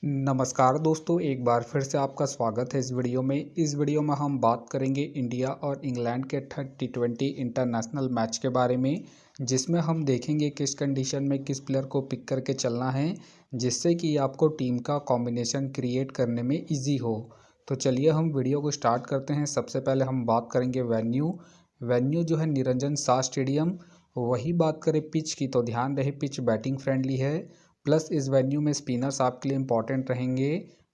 नमस्कार दोस्तों, एक बार फिर से आपका स्वागत है इस वीडियो में। इस वीडियो में हम बात करेंगे इंडिया और इंग्लैंड के T20 इंटरनेशनल मैच के बारे में, जिसमें हम देखेंगे किस कंडीशन में किस प्लेयर को पिक करके चलना है, जिससे कि आपको टीम का कॉम्बिनेशन क्रिएट करने में इजी हो। तो चलिए हम वीडियो को स्टार्ट करते हैं। सबसे पहले हम बात करेंगे वेन्यू जो है निरंजन शाह स्टेडियम। वही बात करें पिच की, तो ध्यान रहे पिच बैटिंग फ्रेंडली है, प्लस इस वेन्यू में स्पिनर्स आपके लिए इम्पॉर्टेंट रहेंगे।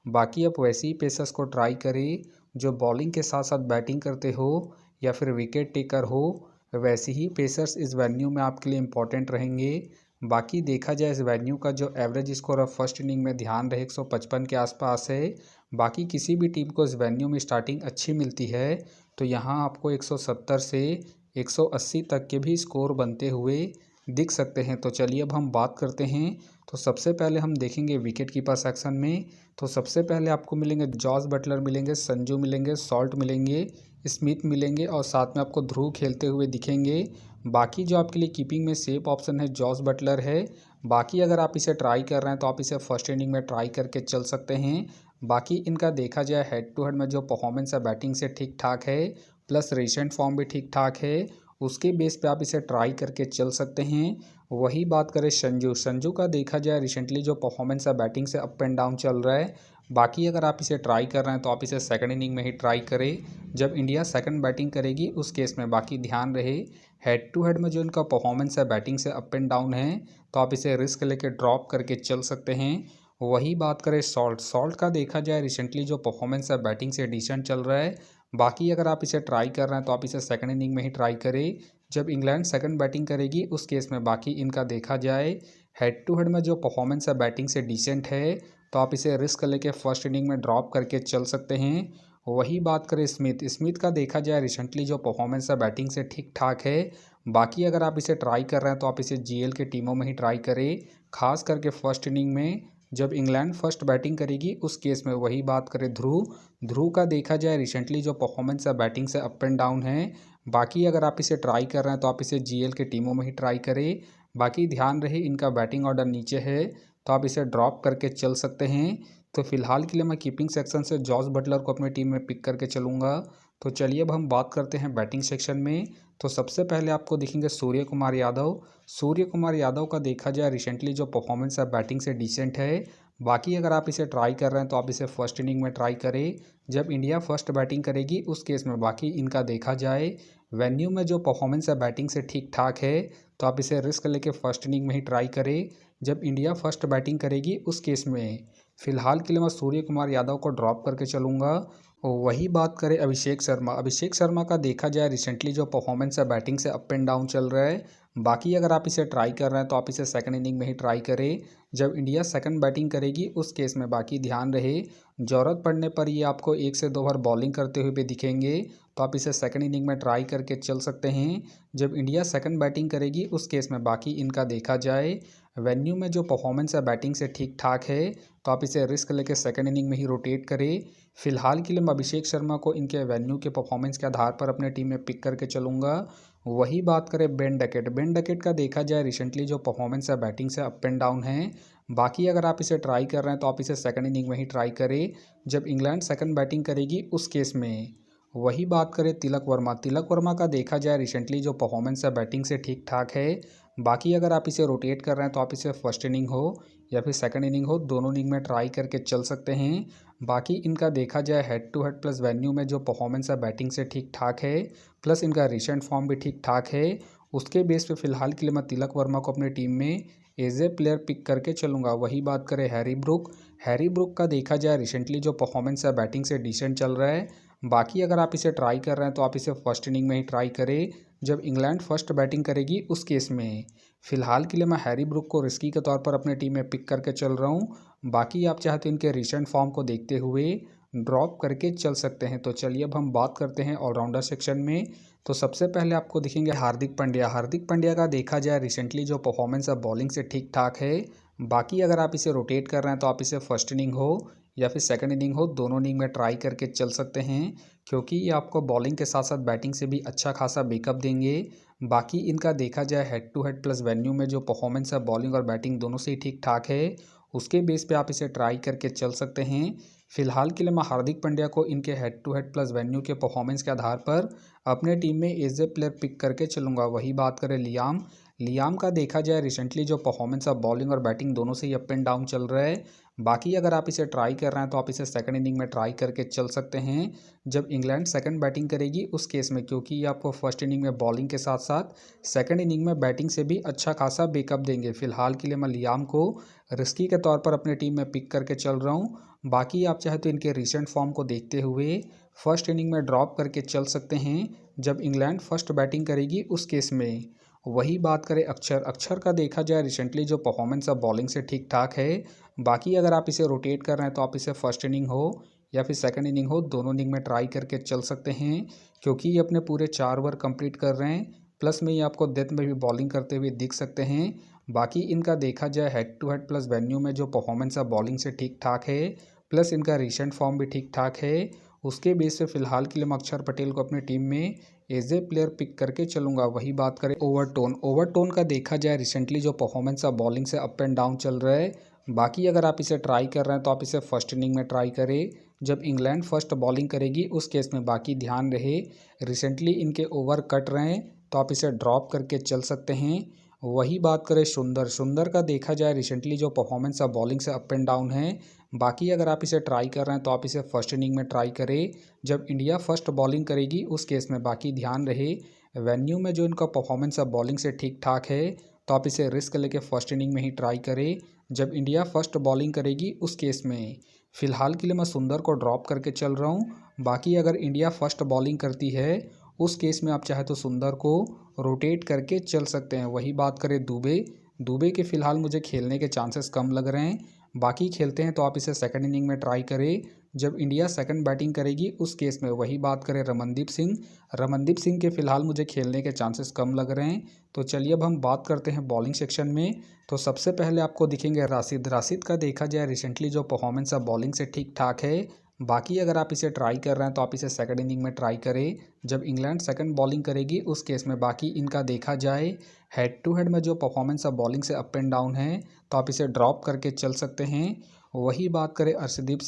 बाकी आप वैसे ही पेसर्स को ट्राई करें जो बॉलिंग के साथ साथ बैटिंग करते हो या फिर विकेट टेकर हो। वैसे ही पेसर्स इस वेन्यू में आपके लिए इम्पॉर्टेंट रहेंगे। बाकी देखा जाए इस वेन्यू का जो average score of first inning में ध्यान रहे 155 के आसपास है। बाकी किसी भी टीम को इस वेन्यू में स्टार्टिंग अच्छी मिलती है, तो यहाँ आपको 170 से 180 तक के भी स्कोर बनते हुए दिख सकते हैं। तो चलिए अब हम बात करते हैं। तो सबसे पहले हम देखेंगे विकेट कीपर सेक्शन में। तो सबसे पहले आपको मिलेंगे जॉस बटलर मिलेंगे, संजू मिलेंगे, सॉल्ट मिलेंगे, स्मिथ मिलेंगे और साथ में आपको ध्रुव खेलते हुए दिखेंगे। बाकी जो आपके लिए कीपिंग में सेफ ऑप्शन है जॉस बटलर है। बाकी अगर आप इसे ट्राई कर रहे हैं तो आप इसे फर्स्ट इनिंग में ट्राई करके चल सकते हैं। बाकी इनका देखा जाए हेड टू हेड में जो परफॉर्मेंस है बैटिंग से ठीक ठाक है, प्लस रिसेंट फॉर्म भी ठीक ठाक है। उसके बेस पे आप इसे ट्राई करके चल सकते हैं। वही बात करें संजू का देखा जाए रिसेंटली जो परफॉर्मेंस है बैटिंग से अप एंड डाउन चल रहा है। बाकी अगर आप इसे ट्राई कर रहे हैं तो आप इसे सेकंड इनिंग में ही ट्राई करें जब इंडिया सेकंड बैटिंग करेगी उस केस में। बाकी ध्यान रहे हेड टू हेड में जो इनका परफॉर्मेंस है बैटिंग से अप एंड डाउन है, तो आप इसे रिस्क लेके ड्रॉप करके चल सकते हैं। वही बात करें सॉल्ट का देखा जाए रिसेंटली जो परफॉर्मेंस है बैटिंग से डिसेंट चल रहा है। बाकी अगर आप इसे ट्राई कर रहे हैं तो आप इसे सेकंड इनिंग में ही ट्राई करें जब इंग्लैंड सेकंड बैटिंग करेगी उस केस में। बाकी इनका देखा जाए हेड टू हेड में जो परफॉर्मेंस है बैटिंग से डिसेंट है, तो आप इसे रिस्क लेके फर्स्ट इनिंग में ड्रॉप करके चल सकते हैं। वही बात करें स्मिथ का देखा जाए रिसेंटली जो परफॉर्मेंस है बैटिंग से ठीक ठाक है। बाकी अगर आप इसे ट्राई कर रहे हैं तो आप इसे जीएल के टीमों में ही ट्राई करें, खास करके फर्स्ट इनिंग में जब इंग्लैंड फर्स्ट बैटिंग करेगी उस केस में। वही बात करें ध्रुव का देखा जाए रिसेंटली जो परफॉर्मेंस है बैटिंग से अप एंड डाउन है। बाकी अगर आप इसे ट्राई कर रहे हैं तो आप इसे जीएल के टीमों में ही ट्राई करें। बाकी ध्यान रहे इनका बैटिंग ऑर्डर नीचे है, तो आप इसे ड्रॉप करके चल सकते हैं। तो फिलहाल के लिए मैं कीपिंग सेक्शन से जॉस बटलर को अपनी टीम में पिक करके चलूँगा। तो चलिए अब हम बात करते हैं बैटिंग सेक्शन में। तो सबसे पहले आपको दिखेंगे सूर्य कुमार यादव का देखा जाए रिसेंटली जो परफॉर्मेंस है बैटिंग से डिसेंट है। बाकी अगर आप इसे ट्राई कर रहे हैं तो आप इसे फर्स्ट इनिंग में ट्राई करें जब इंडिया फर्स्ट बैटिंग करेगी उस केस में। बाकी इनका देखा जाए वेन्यू में जो परफॉर्मेंस है बैटिंग से ठीक ठाक है, तो आप इसे रिस्क लेके फर्स्ट इनिंग में ही ट्राई करें जब इंडिया फर्स्ट बैटिंग करेगी उस केस में। फिलहाल के लिए मैं सूर्य कुमार यादव को ड्रॉप करके चलूँगा। और वही बात करें अभिषेक शर्मा का देखा जाए रिसेंटली जो परफॉर्मेंस है बैटिंग से अप एंड डाउन चल रहा है। बाकी अगर आप इसे ट्राई कर रहे हैं तो आप इसे सेकंड इनिंग में ही ट्राई करें जब इंडिया सेकंड बैटिंग करेगी उस केस में। बाकी ध्यान रहे ज़रूरत पड़ने पर ये आपको 1 से 2 बार बॉलिंग करते हुए भी दिखेंगे, तो आप इसे सेकंड इनिंग में ट्राई करके चल सकते हैं जब इंडिया सेकंड बैटिंग करेगी उस केस में। बाकी इनका देखा जाए वेन्यू में जो परफॉर्मेंस है बैटिंग से ठीक ठाक है, तो आप इसे रिस्क लेके सेकंड इनिंग में ही रोटेट करें। फिलहाल के लिए मैं अभिषेक शर्मा को इनके वेन्यू के परफॉर्मेंस के आधार पर अपने टीम में पिक करके चलूँगा। वही बात करें बेन डकेट का देखा जाए रिसेंटली जो परफॉर्मेंस है बैटिंग से अप एंड डाउन है। बाकी अगर आप इसे ट्राई कर रहे हैं तो आप इसे सेकंड इनिंग में ही ट्राई करें जब इंग्लैंड सेकंड बैटिंग करेगी उस केस में। वही बात करें तिलक वर्मा का देखा जाए रिसेंटली जो परफॉर्मेंस है बैटिंग से ठीक ठाक है। बाकी अगर आप इसे रोटेट कर रहे हैं तो आप इसे फर्स्ट इनिंग हो या फिर सेकंड इनिंग हो, दोनों इनिंग में ट्राई करके चल सकते हैं। बाकी इनका देखा जाए head to head plus venue में जो परफॉर्मेंस है बैटिंग से ठीक ठाक है, प्लस इनका रिसेंट फॉर्म भी ठीक ठाक है। उसके बेस पे फिलहाल के लिए मैं तिलक वर्मा को अपनी टीम में एज ए प्लेयर पिक करके चलूँगा। वही बात करें हैरी ब्रुक का देखा जाए रिसेंटली जो परफॉर्मेंस है बैटिंग से डिसेंट चल रहा है। बाकी अगर आप इसे ट्राई कर रहे हैं तो आप इसे फर्स्ट इनिंग में ही ट्राई करें जब इंग्लैंड फर्स्ट बैटिंग करेगी उस केस में। फिलहाल के लिए मैं हैरी ब्रुक को रिस्की के तौर पर अपने टीम में पिक करके चल रहा हूँ। बाकी आप चाहे तो इनके रिसेंट फॉर्म को देखते हुए ड्रॉप करके चल सकते हैं। तो चलिए अब हम बात करते हैं ऑलराउंडर सेक्शन में। तो सबसे पहले आपको दिखेंगे हार्दिक पांड्या का देखा जाए रिसेंटली जो परफॉर्मेंस है बॉलिंग से ठीक ठाक है। बाकी अगर आप इसे रोटेट कर रहे हैं तो आप इसे फर्स्ट इनिंग हो या फिर सेकंड इनिंग हो, दोनों इनिंग में ट्राई करके चल सकते हैं क्योंकि ये आपको बॉलिंग के साथ साथ बैटिंग से भी अच्छा खासा बैकअप देंगे। बाकी इनका देखा जाए head to head plus venue में जो परफॉर्मेंस है बॉलिंग और बैटिंग दोनों से ही ठीक ठाक है। उसके बेस पे आप इसे ट्राई करके चल सकते हैं। फिलहाल के लिए मैं हार्दिक पांड्या को इनके head to head plus venue के परफॉर्मेंस के आधार पर अपने टीम में एज ए प्लेयर पिक करके चलूँगा। वही बात करें लियाम का देखा जाए रिसेंटली जो परफॉर्मेंस ऑफ बॉलिंग और बैटिंग दोनों से ही अप एंड डाउन चल रहा है। बाकी अगर आप इसे ट्राई कर रहे हैं तो आप इसे सेकंड इनिंग में ट्राई करके चल सकते हैं जब इंग्लैंड सेकंड बैटिंग करेगी उस केस में, क्योंकि ये आपको फर्स्ट इनिंग में बॉलिंग के साथ साथ सेकंड इनिंग में बैटिंग से भी अच्छा खासा बैकअप देंगे। फिलहाल के लिए मैं लियाम को रिस्की के तौर पर अपने टीम में पिक करके चल रहा हूँ। बाकी आप चाहे तो इनके रिसेंट फॉर्म को देखते हुए फर्स्ट इनिंग में ड्रॉप करके चल सकते हैं जब इंग्लैंड फर्स्ट बैटिंग करेगी उस केस में। वही बात करें अक्षर का देखा जाए रिसेंटली जो परफॉर्मेंस अब बॉलिंग से ठीक ठाक है। बाकी अगर आप इसे रोटेट कर रहे हैं तो आप इसे फर्स्ट इनिंग हो या फिर सेकंड इनिंग हो, दोनों इनिंग में ट्राई करके चल सकते हैं क्योंकि ये अपने पूरे 4 ओवर कंप्लीट कर रहे हैं। प्लस में ये आपको डेथ में भी बॉलिंग करते हुए दिख सकते हैं। बाकी इनका देखा जाए head to head plus venue में जो परफॉर्मेंस है बॉलिंग से ठीक ठाक है, प्लस इनका रिसेंट फॉर्म भी ठीक ठाक है। उसके बेस पे फिलहाल के लिए मैं अक्षर पटेल को अपनी टीम में एज ए प्लेयर पिक करके चलूँगा। वही बात करें ओवरटोन का देखा जाए रिसेंटली जो परफॉर्मेंस है बॉलिंग से अप एंड डाउन चल रहा है। बाकी अगर आप इसे ट्राई कर रहे हैं तो आप इसे फर्स्ट इनिंग में ट्राई करें जब इंग्लैंड फर्स्ट बॉलिंग करेगी उस केस में। बाकी ध्यान रहे रिसेंटली इनके ओवर कट रहे हैं तो आप इसे ड्रॉप करके चल सकते हैं। वही बात करें सुंदर का देखा जाए रिसेंटली जो परफॉर्मेंस है बॉलिंग से अप एंड डाउन है। बाकी अगर आप इसे ट्राई कर रहे हैं तो आप इसे फर्स्ट इनिंग में ट्राई करें जब इंडिया फर्स्ट बॉलिंग करेगी उस केस में। बाकी ध्यान रहे वेन्यू में जो इनका परफॉर्मेंस है बॉलिंग से ठीक ठाक है तो आप इसे रिस्क लेके फर्स्ट इनिंग में ही ट्राई करें जब इंडिया फर्स्ट बॉलिंग करेगी उस केस में। फिलहाल के लिए मैं सुंदर को ड्रॉप करके चल रहा हूँ। बाकी अगर इंडिया फर्स्ट बॉलिंग करती है उस केस में आप चाहे तो सुंदर को रोटेट करके चल सकते हैं। वही बात करें दुबे के फिलहाल मुझे खेलने के चांसेस कम लग रहे हैं। बाकी खेलते हैं तो आप इसे सेकंड इनिंग में ट्राई करें जब इंडिया सेकंड बैटिंग करेगी उस केस में। वही बात करें रमनदीप सिंह के फिलहाल मुझे खेलने के चांसेस कम लग रहे हैं। तो चलिए अब हम बात करते हैं बॉलिंग सेक्शन में। तो सबसे पहले आपको दिखेंगे राशिद का देखा जाए रिसेंटली जो परफॉर्मेंस है बॉलिंग से ठीक ठाक है। बाकी अगर आप इसे ट्राई कर रहे हैं तो आप इसे सेकंड इनिंग में ट्राई करें जब इंग्लैंड सेकंड बॉलिंग करेगी उस केस में। बाकी इनका देखा जाए हेड टू हेड में जो परफॉर्मेंस है बॉलिंग से अप एंड डाउन है तो आप इसे ड्रॉप करके चल सकते हैं। वही बात करें अर्शदीप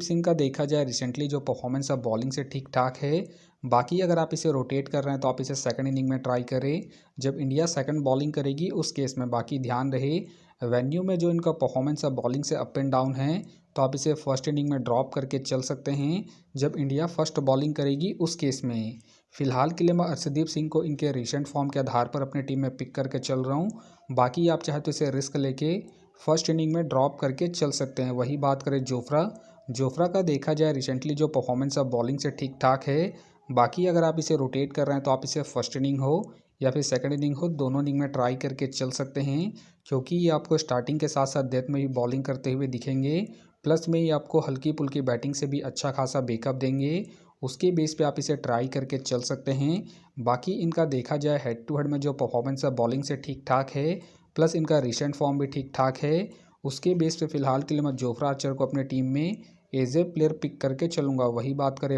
सिंह का देखा जाए रिसेंटली जो परफॉर्मेंस है बॉलिंग से ठीक ठाक है। बाकी अगर आप इसे रोटेट कर रहे हैं तो आप इसे सेकंड इनिंग में ट्राई करें जब इंडिया सेकंड बॉलिंग करेगी उस केस में। बाकी ध्यान रहे वेन्यू में जो इनका परफॉर्मेंस है बॉलिंग से अप एंड डाउन है तो आप इसे फर्स्ट इनिंग में ड्रॉप करके चल सकते हैं जब इंडिया फर्स्ट बॉलिंग करेगी उस केस में। फिलहाल के लिए मैं अर्शदीप सिंह को इनके रिसेंट फॉर्म के आधार पर अपने टीम में पिक करके चल रहा हूँ। बाकी आप चाहे तो इसे रिस्क लेके फर्स्ट इनिंग में ड्रॉप करके चल सकते हैं। वही बात करें जोफ्रा का देखा जाए रिसेंटली जो परफॉर्मेंस है बॉलिंग से ठीक ठाक है। बाकी अगर आप इसे रोटेट कर रहे हैं तो आप इसे फर्स्ट इनिंग हो या फिर सेकंड इनिंग हो, दोनों इनिंग में ट्राई करके चल सकते हैं क्योंकि ये आपको स्टार्टिंग के साथ साथ डेथ में भी बॉलिंग करते हुए दिखेंगे। प्लस में ये आपको हल्की पुल्की बैटिंग से भी अच्छा खासा बैकअप देंगे। उसके बेस पे आप इसे ट्राई करके चल सकते हैं। बाकी इनका देखा जाए हेड टू हेड में जो परफॉर्मेंस है बॉलिंग से ठीक ठाक है, प्लस इनका रिसेंट फॉर्म भी ठीक ठाक है। उसके बेस पे फिलहाल के लिए मैं जोफ्रा आर्चर को अपने टीम में एज ए प्लेयर पिक करके चलूँगा। वही बात करें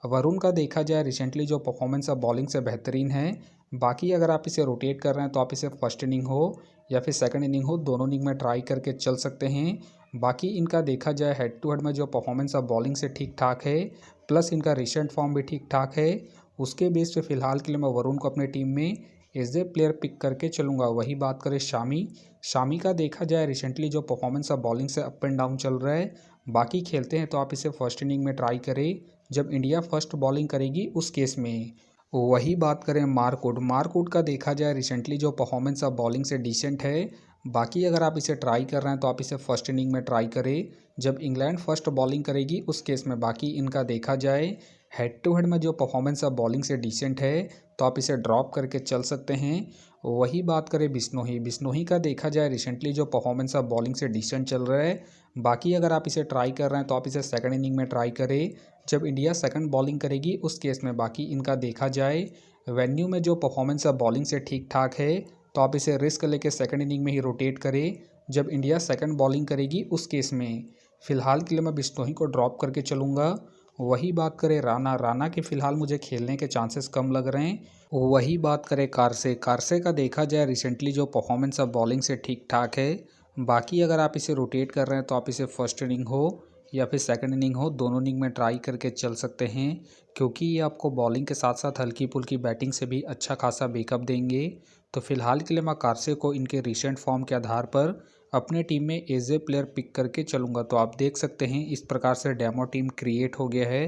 वरुण का देखा जाए रिसेंटली जो परफॉर्मेंस है बॉलिंग से बेहतरीन है। बाकी अगर आप इसे रोटेट कर रहे हैं तो आप इसे फर्स्ट इनिंग हो या फिर सेकंड इनिंग हो, दोनों इनिंग में ट्राई करके चल सकते हैं। बाकी इनका देखा जाए हेड टू हेड में जो परफॉर्मेंस है बॉलिंग से ठीक ठाक है, प्लस इनका रिसेंट फॉर्म भी ठीक ठाक है। उसके बेस पे फिलहाल के लिए मैं वरुण को अपने टीम में एज ए प्लेयर पिक करके चलूँगा। वही बात करें शामी का देखा जाए रिसेंटली जो परफॉर्मेंस है बॉलिंग से अप एंड डाउन चल रहा है। बाकी खेलते हैं तो आप इसे फर्स्ट इनिंग में ट्राई करें जब इंडिया फर्स्ट बॉलिंग करेगी उस केस में। वही बात करें मार्कवुड का देखा जाए रिसेंटली जो परफॉर्मेंस है बॉलिंग से डिसेंट है। बाकी अगर आप इसे ट्राई कर रहे हैं तो आप इसे फर्स्ट इनिंग में ट्राई करें जब इंग्लैंड फर्स्ट बॉलिंग करेगी उस केस में। बाकी इनका देखा जाए हेड टू हेड में जो परफॉर्मेंस है बॉलिंग से डिसेंट है तो आप इसे ड्रॉप करके चल सकते हैं। वही बात करें बिश्नोई का देखा जाए रिसेंटली जो परफॉर्मेंस है बॉलिंग से डिसेंट चल रहा है। बाकी अगर आप इसे ट्राई कर रहे हैं तो आप इसे सेकंड इनिंग में ट्राई करें जब इंडिया सेकंड बॉलिंग करेगी उस केस में। बाकी इनका देखा जाए वेन्यू में जो परफॉर्मेंस है बॉलिंग से ठीक ठाक है तो आप इसे रिस्क लेके सेकंड इनिंग में ही रोटेट करें जब इंडिया सेकंड बॉलिंग करेगी उस केस में। फिलहाल के लिए मैं बिश्नोई को ड्रॉप करके चलूँगा। वही बात करें राना के फिलहाल मुझे खेलने के चांसेस कम लग रहे हैं। वही बात करें कारसे का देखा जाए रिसेंटली जो परफॉर्मेंस है बॉलिंग से ठीक ठाक है। बाकी अगर आप इसे रोटेट कर रहे हैं तो आप इसे फर्स्ट इनिंग हो या फिर सेकंड इनिंग हो, दोनों इनिंग में ट्राई करके चल सकते हैं, क्योंकि ये आपको बॉलिंग के साथ साथ हल्की फुल्की बैटिंग से भी अच्छा खासा बैकअप देंगे। तो फिलहाल के लिए मैं कार्से को इनके रिसेंट फॉर्म के आधार पर अपने टीम में एज ए प्लेयर पिक करके चलूँगा। तो आप देख सकते हैं इस प्रकार से डेमो टीम क्रिएट हो गया है।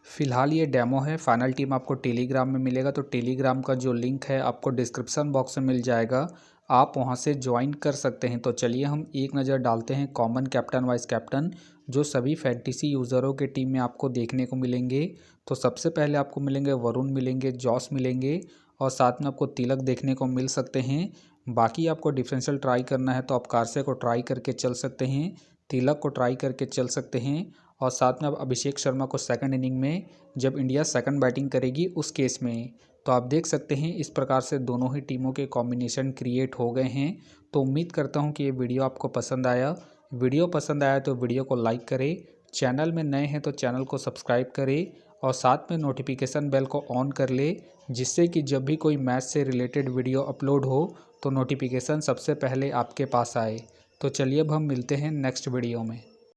फिलहाल ये डेमो है, फाइनल टीम आपको टेलीग्राम में मिलेगा। तो टेलीग्राम का जो लिंक है आपको डिस्क्रिप्शन बॉक्स में मिल जाएगा, आप वहां से ज्वाइन कर सकते हैं। तो चलिए हम एक नज़र डालते हैं कॉमन कैप्टन वाइस कैप्टन जो सभी फैंटेसी यूज़रों के टीम में आपको देखने को मिलेंगे। तो सबसे पहले आपको मिलेंगे वरुण, मिलेंगे जॉस, मिलेंगे और साथ में आपको तिलक देखने को मिल सकते हैं। बाकी आपको डिफरेंशियल ट्राई करना है तो आप कार्से को ट्राई करके चल सकते हैं, तिलक को ट्राई करके चल सकते हैं और साथ में आप अभिषेक शर्मा को सेकंड इनिंग में जब इंडिया सेकंड बैटिंग करेगी उस केस में। तो आप देख सकते हैं इस प्रकार से दोनों ही टीमों के कॉम्बिनेशन क्रिएट हो गए हैं। तो उम्मीद करता हूं कि ये वीडियो आपको पसंद आया। वीडियो पसंद आया तो वीडियो को लाइक करें, चैनल में नए हैं तो चैनल को सब्सक्राइब करें और साथ में नोटिफिकेशन बेल को ऑन कर ले, जिससे कि जब भी कोई मैच से रिलेटेड वीडियो अपलोड हो तो नोटिफिकेशन सबसे पहले आपके पास आए। तो चलिए अब हम मिलते हैं नेक्स्ट वीडियो में।